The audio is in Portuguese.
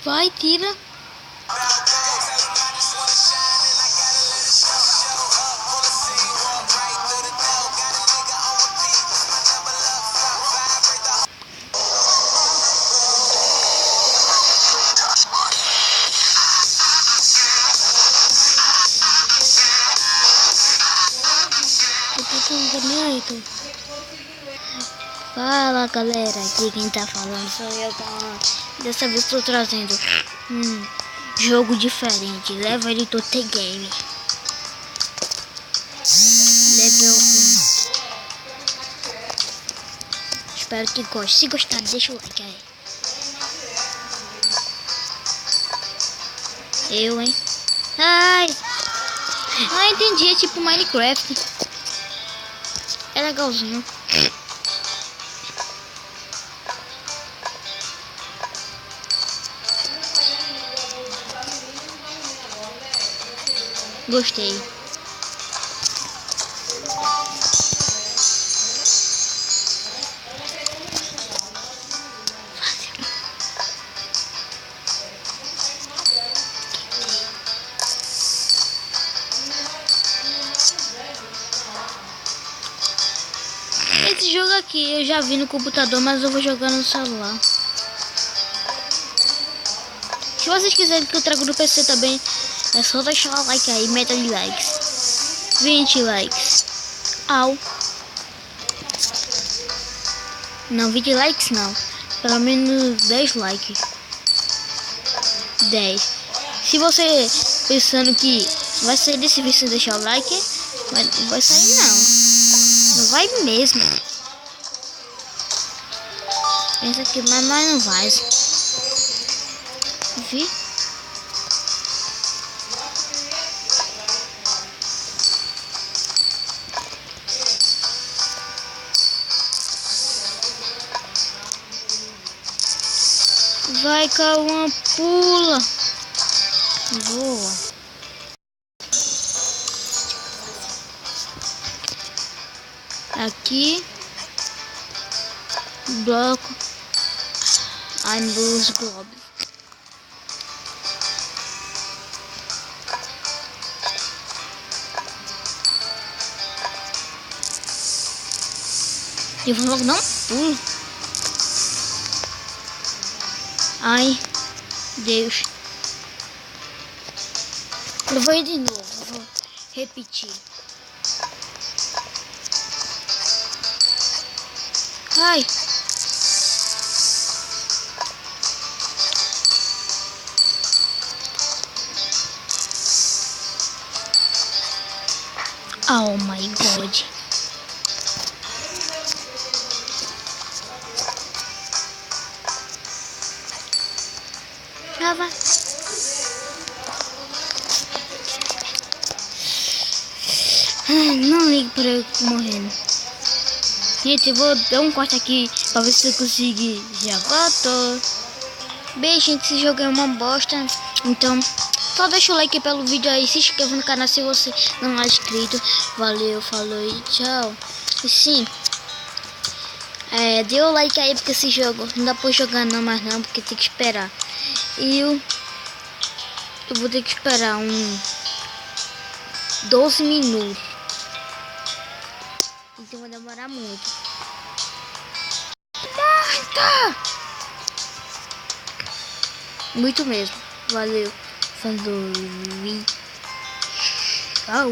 Vai, tira. Fala galera, aqui quem tá falando sou eu, dessa vez tô trazendo um jogo diferente, Leva ele to The Game, level 1. Espero que goste, se gostar deixa o like aí. Hein? Entendi, é tipo Minecraft, é legalzinho. Gostei. Esse jogo aqui eu já vi no computador, mas eu vou jogar no celular. Se vocês quiserem que eu traga no PC também, é só deixar o like aí, meta de likes. 20 likes. Não, 20 likes não. Pelo menos 10 likes. 10. Se você pensando que vai sair desse vídeo sem deixar o like, não vai sair não. Não vai mesmo. Pensa que mas não vai. Vi? Vai, Cauã, pula. Boa. Aqui. Bloco. I'm Blues Globe. Eu vou logo dar um pulo. Ai, Deus. Eu vou ir de novo, vou repetir. Ai. Oh my God. Vai. Não ligo pra eu morrendo. Gente, eu vou dar um corte aqui pra ver se eu conseguir. Já volto. Beijo, gente, esse jogo é uma bosta. Então, só deixa o like pelo vídeo aí. Se inscreva no canal se você não é inscrito. Valeu, falou e tchau. E sim, dê o like aí porque esse jogo não dá pra jogar não, mais não, porque tem que esperar. E eu vou ter que esperar 12 minutos. Então vai demorar muito. Muito mesmo. Valeu. Falou. Tchau.